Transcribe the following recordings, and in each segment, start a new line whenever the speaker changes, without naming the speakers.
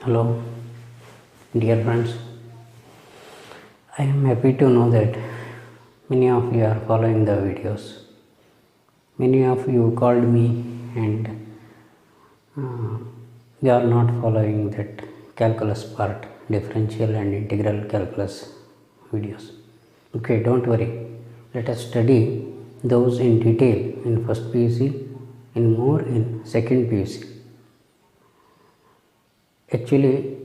Hello, dear friends. I am happy to know that many of you are following the videos. Many of you called me and they are not following that calculus part, differential and integral calculus videos. Okay, don't worry. Let us study those in detail in first PUC, in more in second PUC. Actually,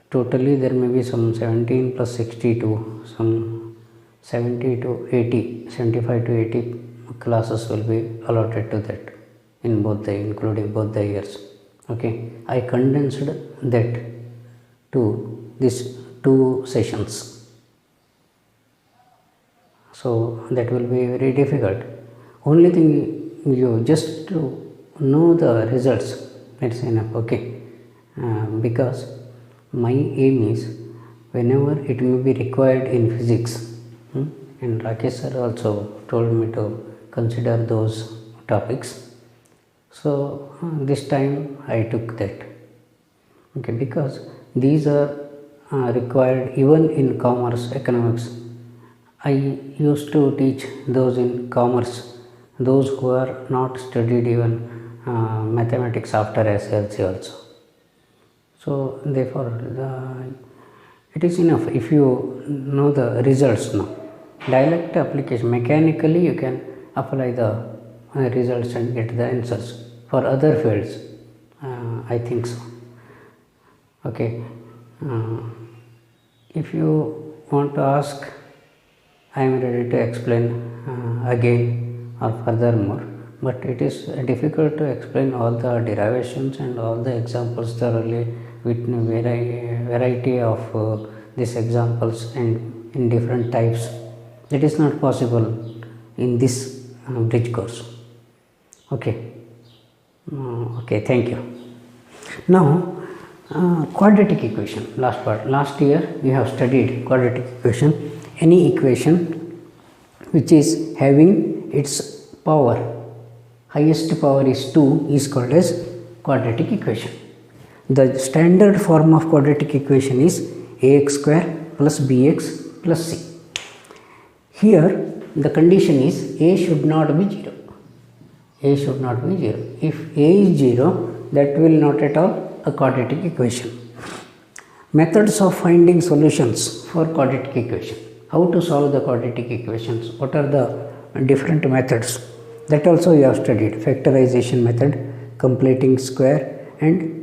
totally there may be some 17 plus 62, some 70 to 80, 75 to 80 classes will be allotted to that in both the, including both the years. Okay, I condensed that to these 2 sessions. So that will be very difficult. Only thing you just to know the results, that's enough. Okay. Because my aim is whenever it may be required in physics, and Rakesh sir also told me to consider those topics. So this time I took that. Okay, because these are required even in commerce, economics. I used to teach those in commerce, those who are not studied even mathematics after SLC also. So therefore it is enough if you know the results now. Direct application, mechanically you can apply the results and get the answers. For other fields, I think so. Okay, if you want to ask, I am ready to explain again or furthermore. But it is difficult to explain all the derivations and all the examples thoroughly with variety of these examples and in different types. It is not possible in this bridge course. Okay. Okay, thank you. Now, quadratic equation, last part. Last year we have studied quadratic equation. Any equation which is having its power, highest power is 2, is called as quadratic equation. The standard form of quadratic equation is ax square plus bx plus c. Here the condition is a should not be 0. A should not be 0. If a is 0, that will not at all a quadratic equation. Methods of finding solutions for quadratic equation. How to solve the quadratic equations? What are the different methods? That also you have studied. Factorization method, completing square, and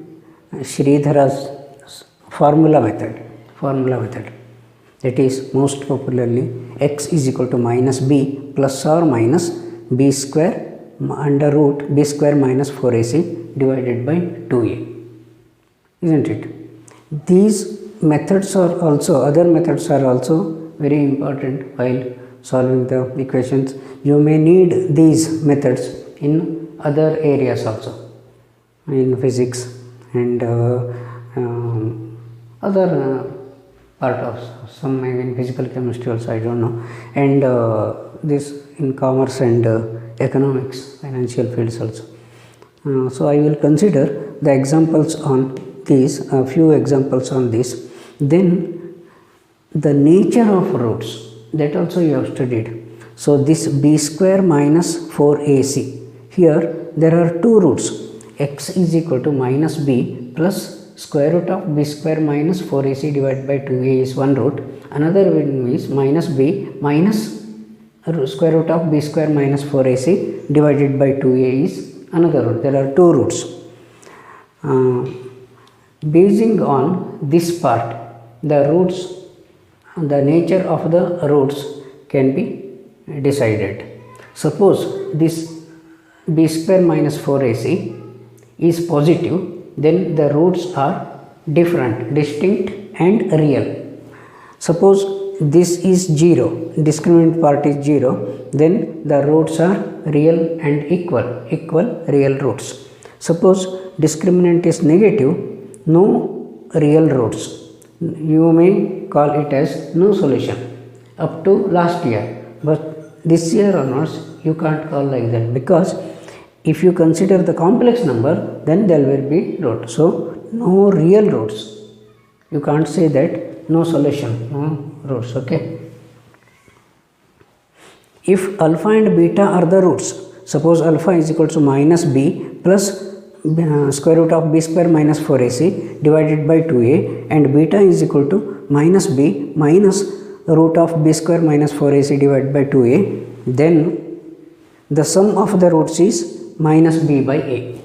Sridhara's formula method. That is most popularly x is equal to minus b plus or minus b square under root b square minus 4ac divided by 2a. Isn't it? These methods are also, other methods are also very important while solving the equations. You may need these methods in other areas also, in physics and other part of some, maybe in physical chemistry also, I don't know, and this in commerce and economics, financial fields also. So I will consider the examples on these, a few examples on this. Then the nature of roots, that also you have studied. So this b square minus 4ac, here there are 2 roots. X is equal to minus b plus square root of b square minus 4ac divided by 2a is one root. Another one is minus b minus square root of b square minus 4ac divided by 2a is another root. There are 2 roots. Basing on this part, the roots, the nature of the roots can be decided. Suppose this b square minus 4ac is positive, then the roots are different, distinct and real. Suppose this is 0, discriminant part is 0, then the roots are real and equal real roots. Suppose discriminant is negative, no real roots. You may call it as no solution up to last year, but this year onwards you can't call like that, because if you consider the complex number, then there will be root. So no real roots. You can't say that no solution, no roots. Okay. If alpha and beta are the roots, suppose alpha is equal to minus b plus square root of b square minus 4ac divided by 2a, and beta is equal to minus b minus root of b square minus 4ac divided by 2a, then the sum of the roots is minus b by a.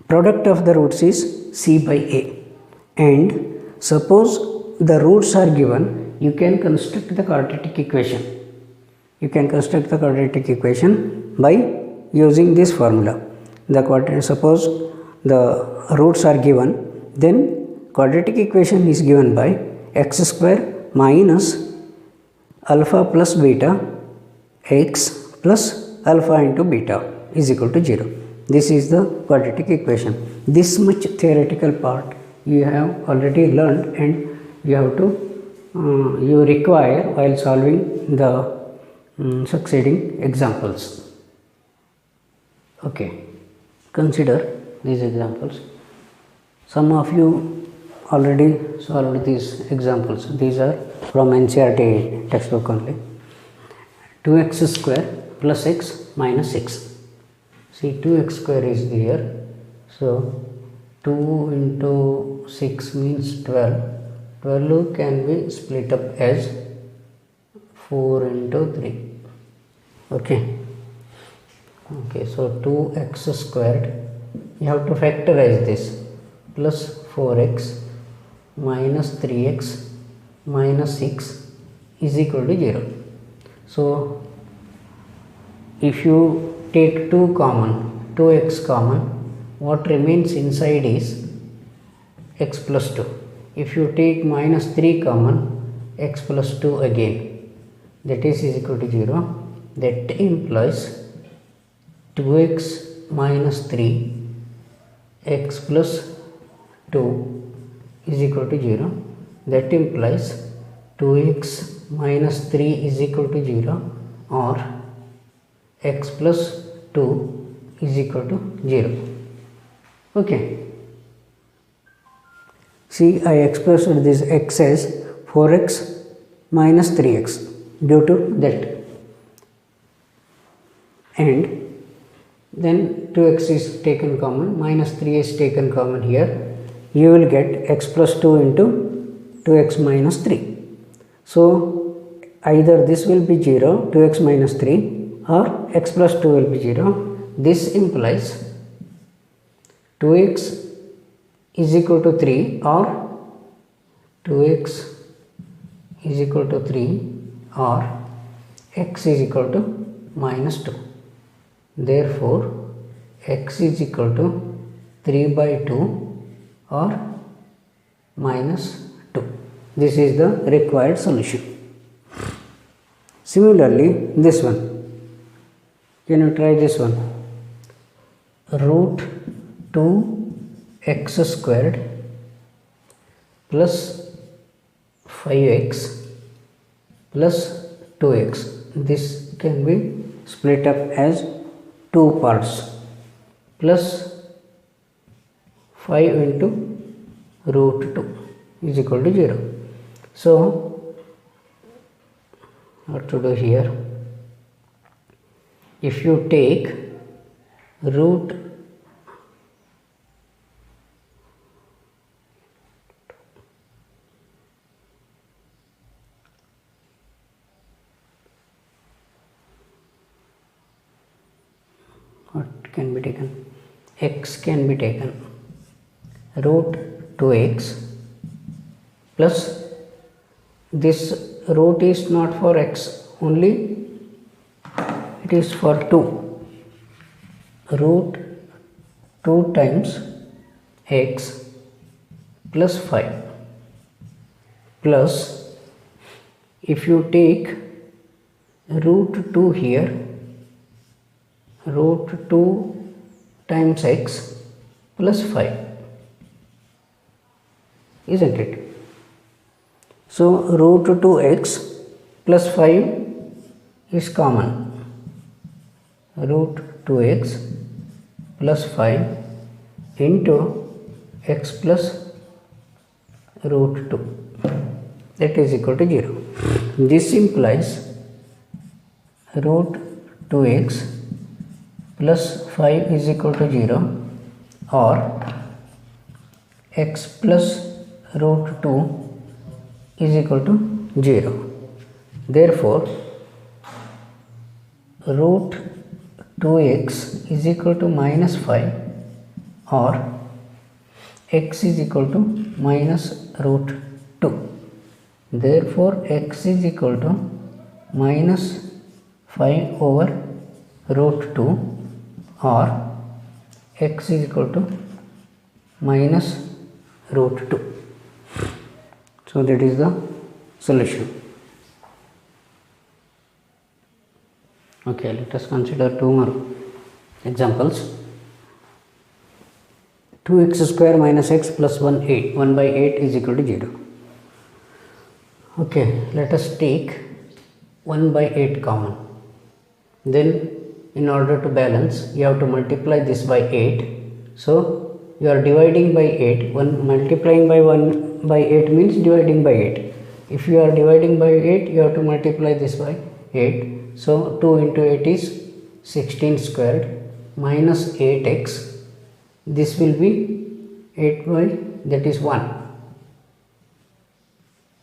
Product of the roots is c by a. And suppose the roots are given, you can construct the quadratic equation. You can construct the quadratic equation by using this formula. Suppose the roots are given, then quadratic equation is given by x square minus alpha plus beta x plus alpha into beta is equal to 0. This is the quadratic equation. This much theoretical part you have already learned, and you have to you require while solving the succeeding examples. Okay, consider these examples. Some of you already solved these examples. These are from NCERT textbook only. 2x square plus x minus 6. See, 2x square is there. So 2 into 6 means 12. 12 can be split up as 4 into 3. Okay. Okay, so 2x squared, you have to factorize this, plus 4x minus 3x minus 6 is equal to 0. So if you take 2 common, 2x common, what remains inside is x plus 2. If you take minus 3 common, x plus 2 again, that is equal to 0. That implies 2x minus 3 x plus 2 is equal to 0. That implies 2x minus 3 is equal to 0, or x plus 2 is equal to 0. Okay. See, I expressed this x as 4x minus 3x due to that, and then 2x is taken common, minus 3 is taken common here, you will get x plus 2 into 2x minus 3. So either this will be 0, 2x minus 3, or x plus 2 will be 0. This implies 2x is equal to 3, or 2x is equal to 3, or x is equal to minus 2. Therefore, x is equal to 3 by 2 or minus 2. This is the required solution. Similarly, this one. Can you try this one? Root 2x squared plus 5x plus 2x. This can be split up as 2 parts, plus 5 into root 2 is equal to 0. So what to do here? If you take root can be taken, x can be taken, root 2x plus, this root is not for x only, it is for 2, root 2 times x plus 5, plus if you take root 2 here, root 2 times x plus 5, isn't it? So root 2x plus 5 is common, root 2x plus 5 into x plus root 2, that is equal to 0. This implies root 2x plus 5 is equal to 0, or x plus root 2 is equal to 0. Therefore, root 2x is equal to minus 5, or x is equal to minus root 2. Therefore, x is equal to minus 5 over root 2, or x is equal to minus root 2. So that is the solution. Okay, let us consider two more examples. 2x square minus x plus 1 by 8 is equal to 0. Okay, let us take 1 by 8 common. Then in order to balance, you have to multiply this by 8. So you are dividing by 8. Multiplying by 1 by 8 means dividing by 8. If you are dividing by 8, you have to multiply this by 8. So 2 into 8 is 16 squared minus 8x. This will be 8 by, that is 1.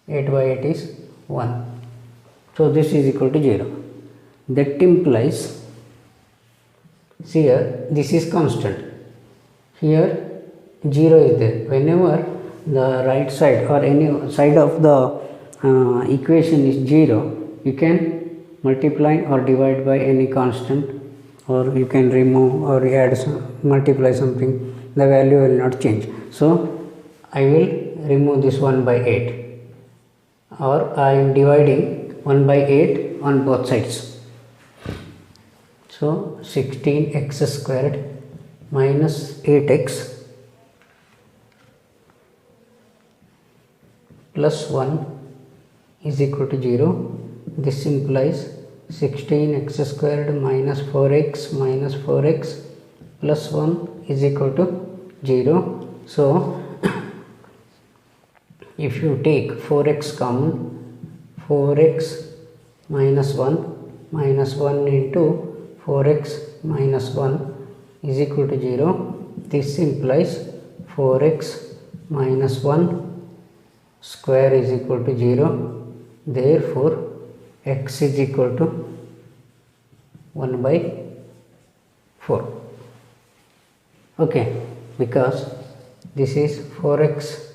8 by 8 is 1. So this is equal to 0. That implies, see here, this is constant. Here 0 is there. Whenever the right side or any side of the equation is 0, you can multiply or divide by any constant, or you can remove or add multiply something, the value will not change. So I will remove this 1 by 8, or I am dividing 1 by 8 on both sides. So 16x squared minus 8x plus 1 is equal to 0. This implies 16x squared minus 4x plus 1 is equal to 0. So if you take 4x common, 4x minus 1 into 4x minus 1 is equal to 0. This implies 4x minus 1 square is equal to 0. Therefore, x is equal to 1 by 4. Okay, because this is 4x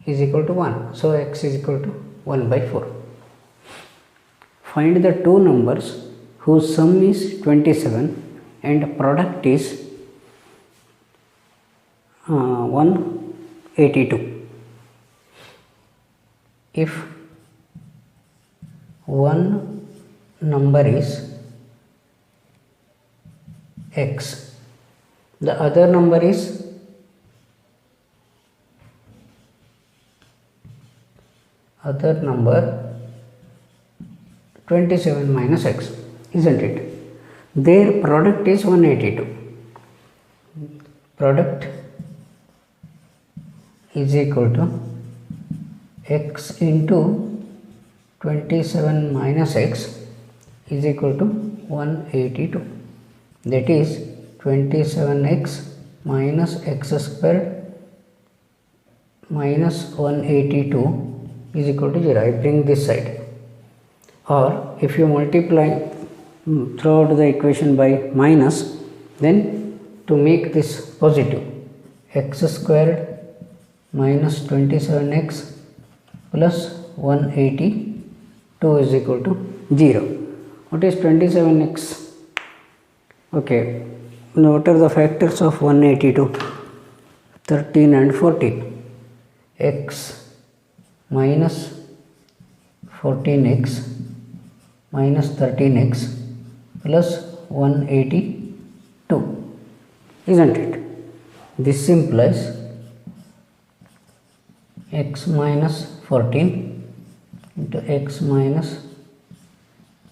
is equal to 1. So x is equal to 1 by 4. Find the two numbers whose sum is 27 and product is 182. If one number is x, the other number is other number 27 minus x, isn't it? Their product is 182. Product is equal to x into 27 minus x is equal to 182. That is 27x minus x squared minus 182 is equal to 0. I bring this side. Or if you multiply throughout the equation by minus, then to make this positive, x squared minus 27x plus 182 is equal to 0. What is 27x? Okay, now what are the factors of 182? 13 and 14. X minus 14x minus 13x plus 182, isn't it? This implies x minus 14 into x minus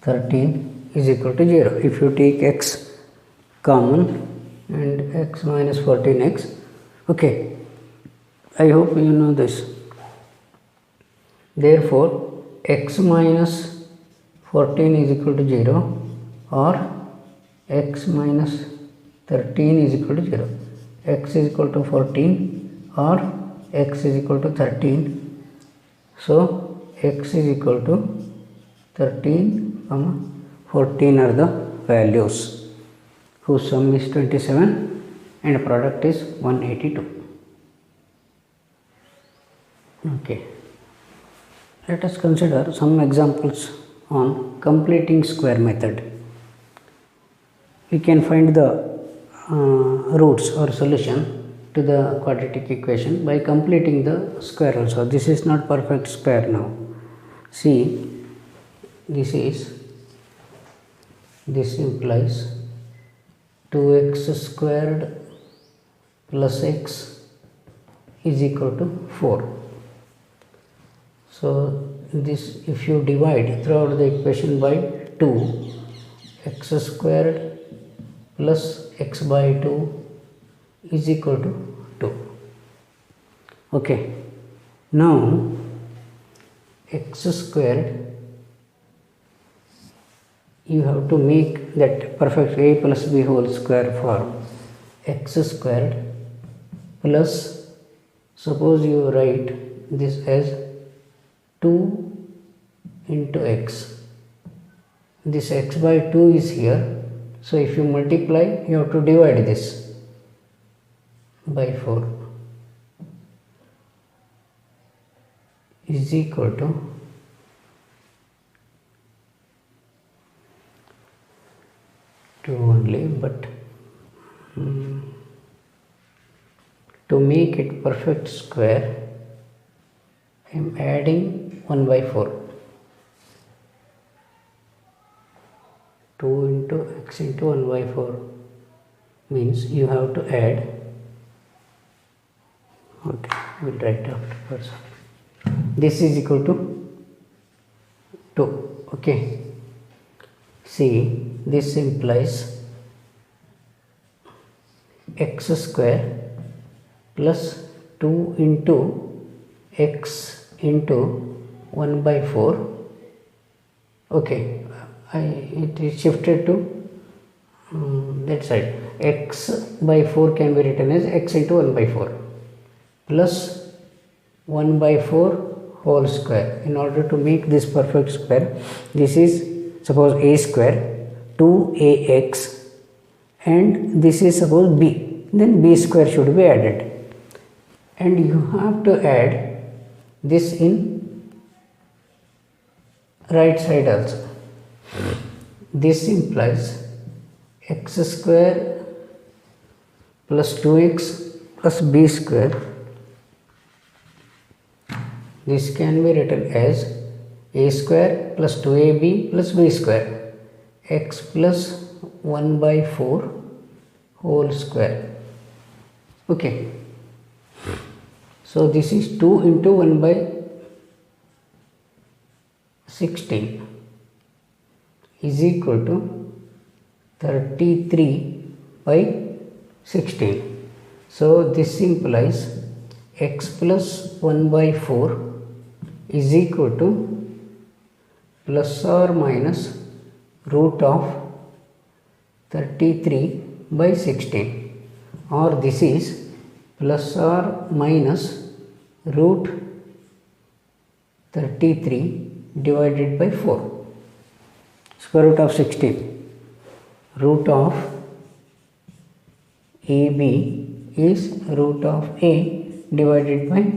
13 is equal to 0. If you take x common and x minus 14x, okay, I hope you know this. Therefore, x minus 14 is equal to 0 or x minus 13 is equal to 0. X is equal to 14 or x is equal to 13. So, x is equal to 13, 14 are the values whose sum is 27 and product is 182. Okay. Let us consider some examples on completing square method. We can find the roots or solution to the quadratic equation by completing the square also. This is not perfect square now. See, this implies 2x squared plus x is equal to 4. So, this if you divide throughout the equation by 2, x squared plus x by 2 is equal to 2. Okay. Now, x squared, you have to make that perfect a plus b whole square form. X squared plus, suppose you write this as 2 into x. This x by 2 is here. So, if you multiply, you have to divide this by 4 is equal to 2 only, but to make it perfect square, I am adding 1 by 4. 2 into x into 1 by 4 means you have to add. Okay, we will write afterwards. This is equal to 2. Okay. See, this implies x square plus 2 into x into 1 by 4. Okay, it is shifted to that side. X by 4 can be written as x into 1 by 4 plus 1 by 4 whole square. In order to make this perfect square, this is suppose a square 2ax and this is suppose b, then b square should be added, and you have to add this in right side also. This implies x square plus 2x plus b square. This can be written as a square plus 2ab plus b square, x plus 1 by 4 whole square. Okay. So, this is 2 into 1 by 16 is equal to 33 by 16. So, this implies x plus 1 by 4 is equal to plus or minus root of 33 by 16, or this is plus or minus root 33 divided by 4, square root of 16. Root of AB is root of A divided by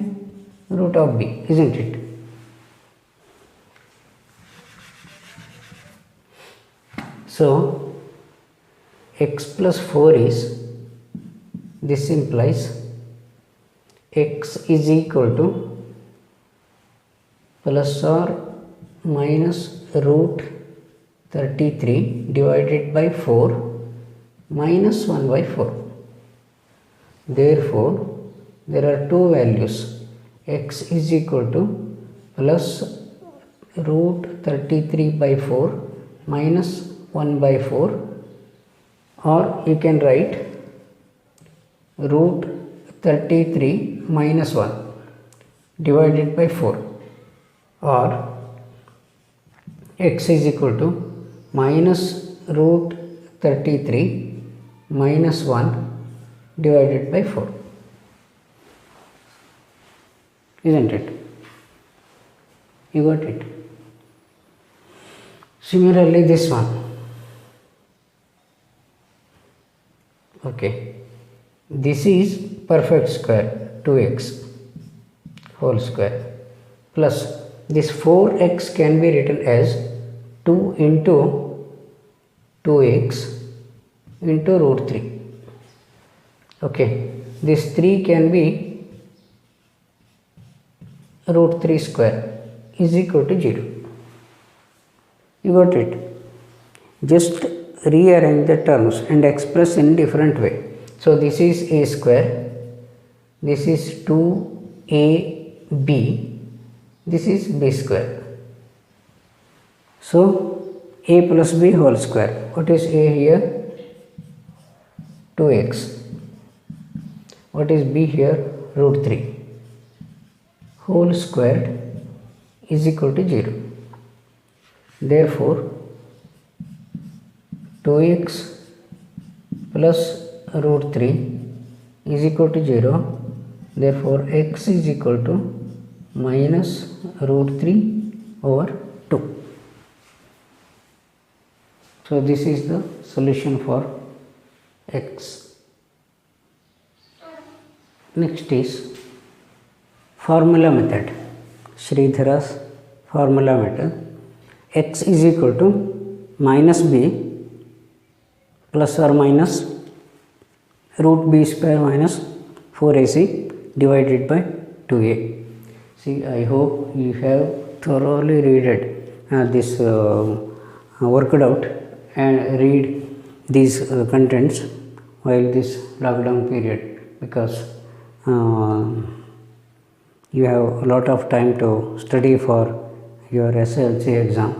root of B, isn't it? So, x plus 4 is, this implies x is equal to plus or minus root 33 divided by 4 minus 1 by 4. Therefore, there are two values, x is equal to plus root 33 by 4 minus 1 by 4, or you can write root 33 minus 1 divided by 4, or x is equal to minus root 33 minus 1 divided by 4, isn't it? You got it? Similarly, this one. Okay, this is perfect square 2x whole square plus this 4x can be written as 2 into 2x into root 3. Okay, this 3 can be root 3 square is equal to 0. You got it? Just rearrange the terms and express in different way. So this is a square, this is 2ab, this is b square. So a plus b whole square. What is a here? 2x. What is b here? Root 3 whole squared is equal to 0. Therefore 2x plus root 3 is equal to 0. Therefore x is equal to minus root 3 over 2. So this is the solution for x. Next is formula method. Sridhara's formula method. X is equal to minus b plus or minus root b square minus 4ac divided by 2a. See, I hope you have thoroughly read this worked out and read these contents while this lockdown period, because you have a lot of time to study for your SLC exam.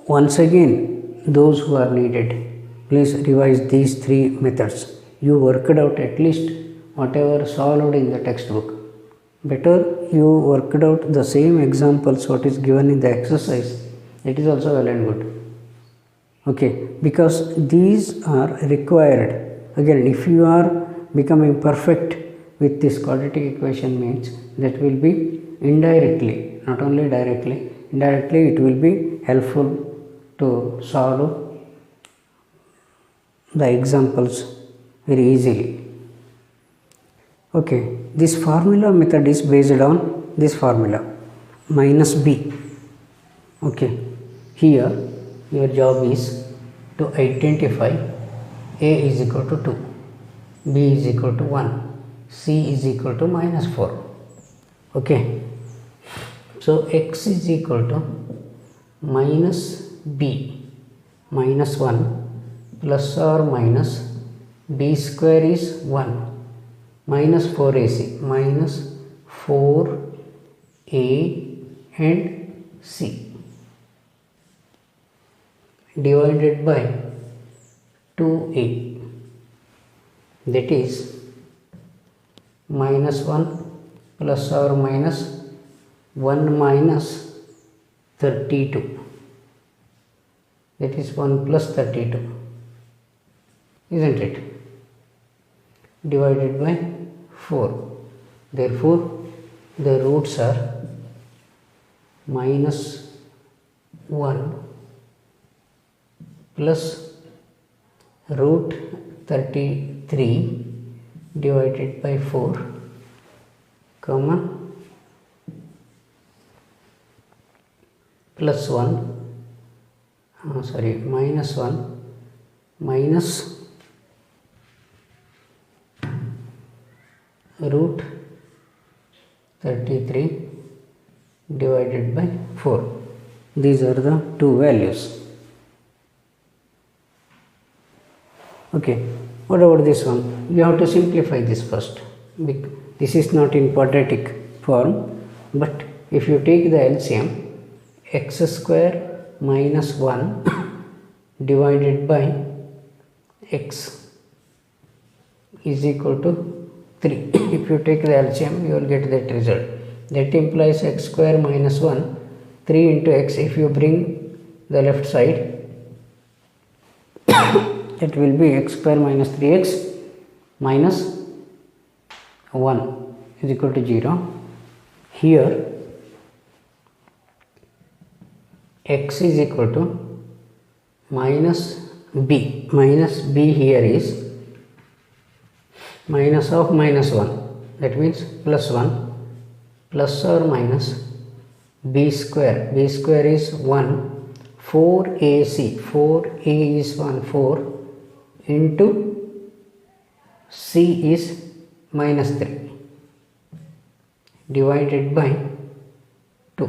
Once again, those who are needed, please revise these 3 methods. You worked out at least whatever solved in the textbook. Better you worked out the same examples what is given in the exercise. It is also well and good. Okay, because these are required. Again, if you are becoming perfect with this quadratic equation, means that will be indirectly, not only directly, indirectly it will be helpful to solve the examples very easily. Okay, this formula method is based on this formula minus b. Okay, here your job is to identify a is equal to 2, b is equal to 1, c is equal to minus 4. Okay, so x is equal to minus b minus 1 plus or minus b square is 1 minus 4ac minus 4a and c divided by 2a, that is minus 1 plus or minus 1 minus 32, that is 1 plus 32, isn't it? Divided by 4. Therefore the roots are minus 1 plus root 33 divided by 4, comma plus 1 minus 1 minus root 33 divided by 4. These are the two values. Okay, what about this one? You have to simplify this first. This is not in quadratic form, but if you take the LCM, x square minus 1 divided by x is equal to 3. If you take the LCM, you will get that result. That implies x square minus 1, 3 into x. If you bring the left side, it will be x square minus 3x minus 1 is equal to 0. Here x is equal to minus b. Minus b here is minus of minus 1. That means plus 1 plus or minus b square. B square is 1. 4ac. 4a is 1. 4 into c is minus 3 divided by 2.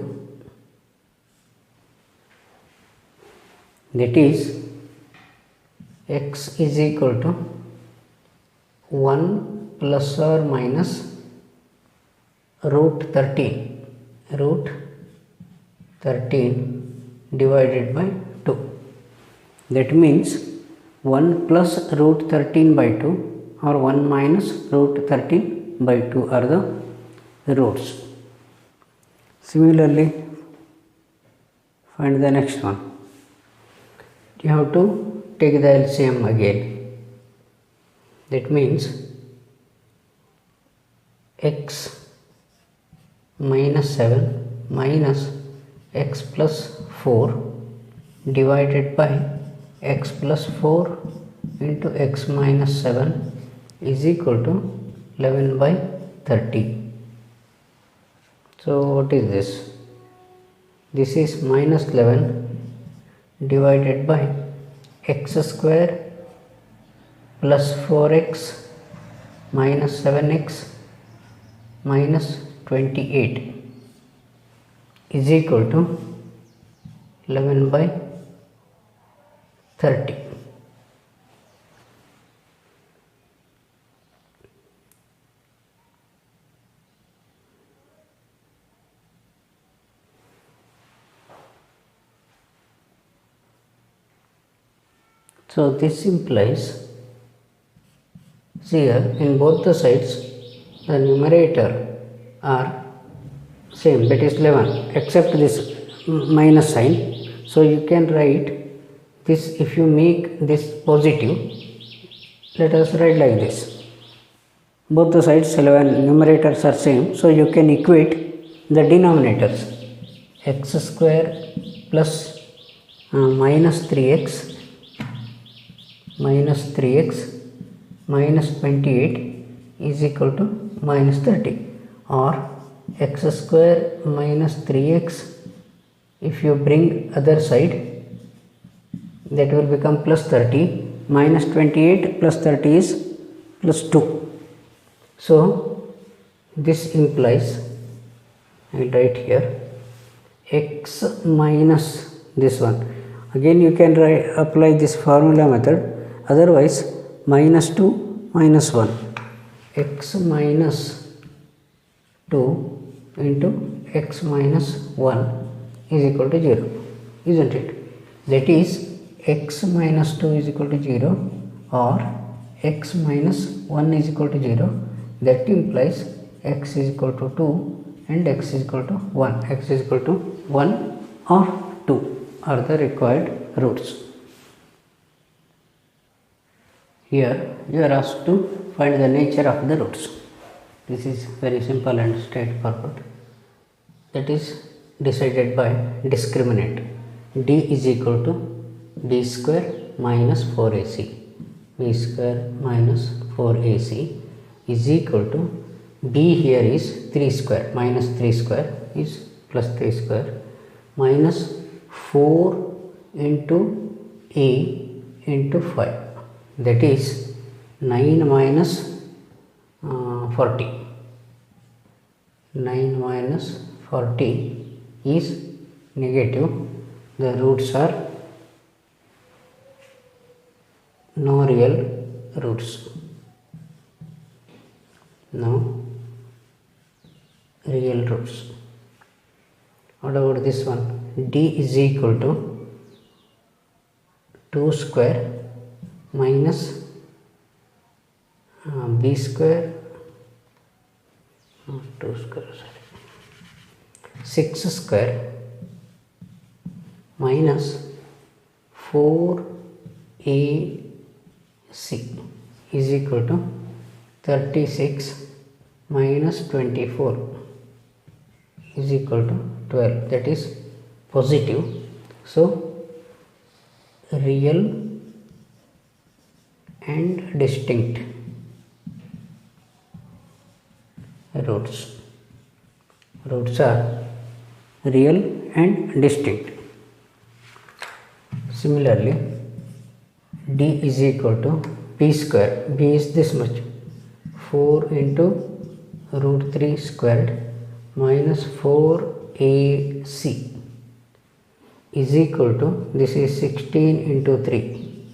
That is x is equal to 1 plus or minus root 13 divided by 2. That means 1 plus root 13 by 2 or 1 minus root 13 by 2 are the roots. Similarly, find the next one. You have to take the LCM again. That means x minus 7 minus x plus 4 divided by x plus 4 into x minus 7 is equal to 11 by 30. So what is this? This is minus 11 divided by x square plus 4x minus 7x minus 28 is equal to 11 by 30. So this implies, see here, in both the sides the numerator are same, that is 11, except this minus sign. So you can write this, if you make this positive, let us write like this. Both the sides 11, numerators are same, so you can equate the denominators. X square plus minus 3x minus 28 is equal to minus 30, or x square minus 3x, if you bring other side, that will become plus 30, minus 28 plus 30 is plus 2. So this implies, I will write here, x minus this one. Again you can apply this formula method, otherwise minus 2 minus 1, x minus 2 into x minus 1 is equal to 0, isn't it? That is x minus 2 is equal to 0 or x minus 1 is equal to 0. That implies x is equal to 2 and x is equal to 1. X is equal to 1 or 2 are the required roots. Here you are asked to find the nature of the roots. This is very simple and straightforward. That is decided by discriminant. D is equal to b square minus 4ac. b square minus 4ac is equal to b here is 3 square, minus 3 square is plus 3 square, minus 4 into a into 5. That is 9 minus 40. 9 minus 40 is negative. The roots are no real roots. No real roots. What about this one? D is equal to 2 square minus b square 2 square, sorry, 6 square minus 4ac is equal to 36 minus 24 is equal to 12, that is positive. So real and distinct roots are real and distinct. Similarly, d is equal to b square, b is this much, 4 into root 3 squared minus 4ac is equal to, this is 16 into 3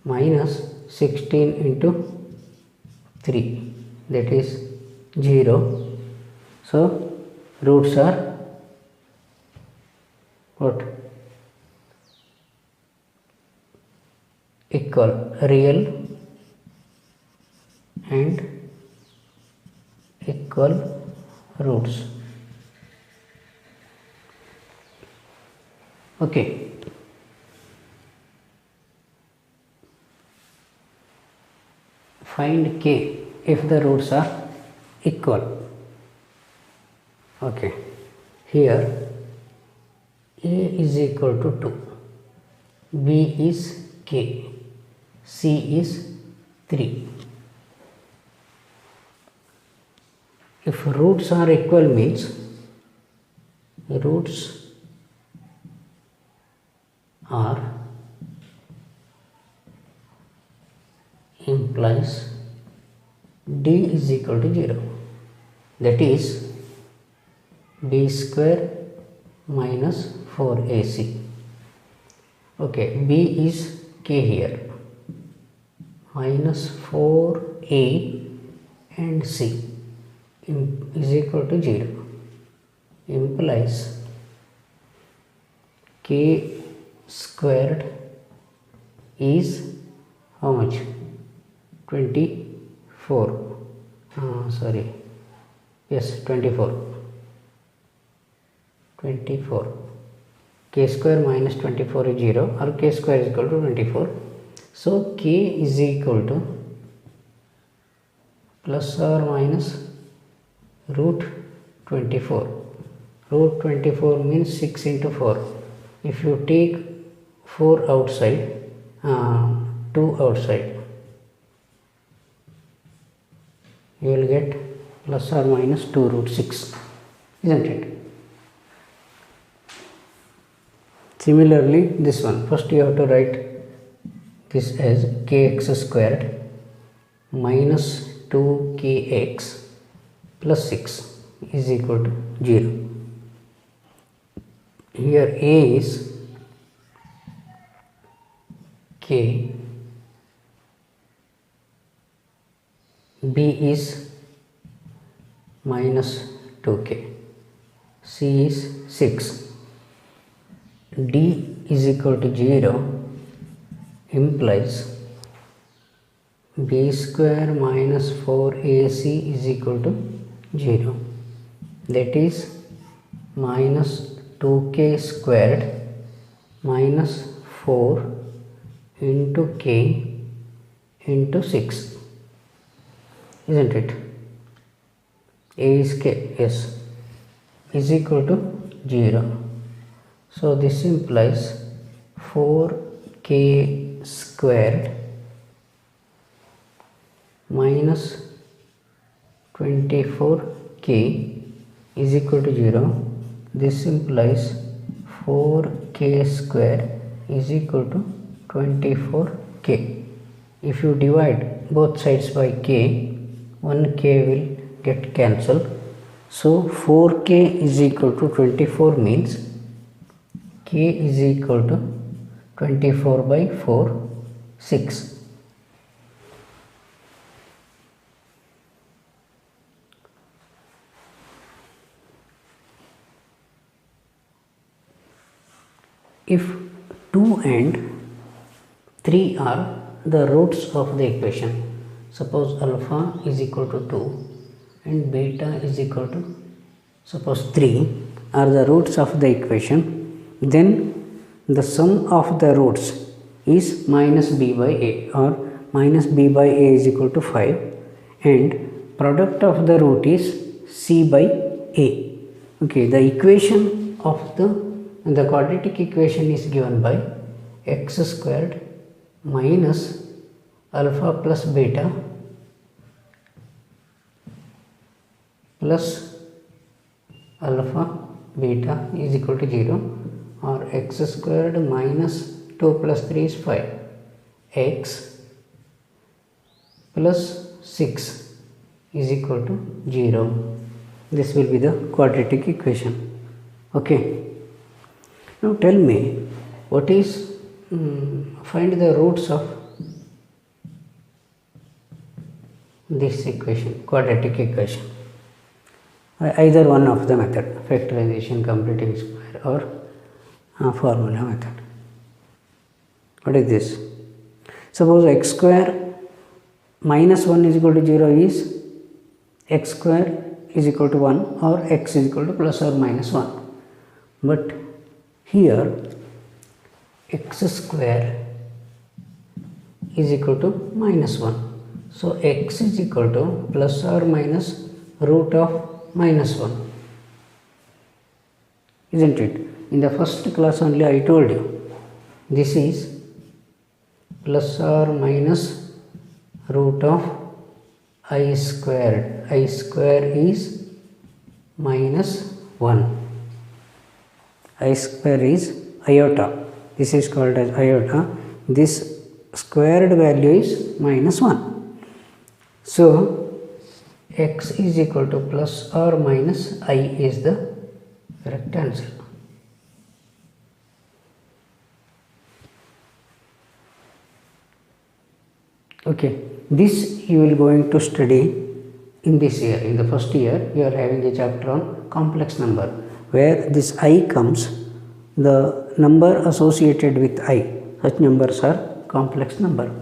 minus 16 into 3, that is 0. So roots are what? Equal, real and equal roots. Okay. Find k if the roots are equal. Okay. Here a is equal to 2, b is k, c is 3. If roots are equal means roots are implies d is equal to 0, that is b square minus 4ac. Okay, b is k here, minus 4a and c is equal to 0, implies k squared is how much? 24. Sorry, yes, 24. K square minus 24 is 0, or k square is equal to 24. So k is equal to plus or minus root 24. Root 24 means 6 into 4. If you take 4 outside, 2 outside, you will get plus or minus 2 root 6, isn't it? Similarly, this one, first you have to write this as kx squared minus 2kx plus 6 is equal to 0. Here a is k, b is minus 2k, c is 6, d is equal to 0 implies b square minus 4ac is equal to 0, that is minus 2k squared minus 4 into k into 6, isn't it? A is k, yes, is equal to 0. So this implies 4k squared minus 24k is equal to 0. This implies 4k square is equal to 24k. If you divide both sides by k, 1k will get cancelled. So 4k is equal to 24 means k is equal to 24 by 4, 6. If 2 and 3 are the roots of the equation, Suppose alpha is equal to 2 and beta is equal to suppose 3 are the roots of the equation, then the sum of the roots is minus b by a, or minus b by a is equal to 5, and product of the root is c by a. Okay, the equation of the quadratic equation is given by x squared minus alpha plus beta plus alpha beta is equal to 0, or x squared minus 2 plus 3 is 5, x plus 6 is equal to 0. This will be the quadratic equation. Okay. Now tell me, what is find the roots of this equation, quadratic equation. Either one of the method, factorization, completing square, or formula method. What is this? Suppose x square minus 1 is equal to 0 is x square is equal to 1, or x is equal to plus or minus 1. But here x square is equal to minus 1. So x is equal to plus or minus root of minus 1. Isn't it? In the first class only I told you this is plus or minus root of I squared. I square is minus 1. I square is iota. This is called as iota. This squared value is minus 1. So x is equal to plus or minus I is the correct answer. Okay, this you will going to study in this year. In the first year, you are having a chapter on complex number, where this I comes, the number associated with I. Such numbers are complex number.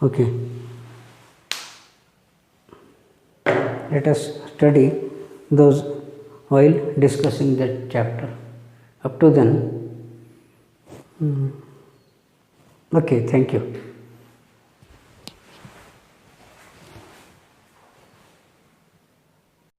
Okay. Let us study those while discussing that chapter. Up to then, okay, thank you.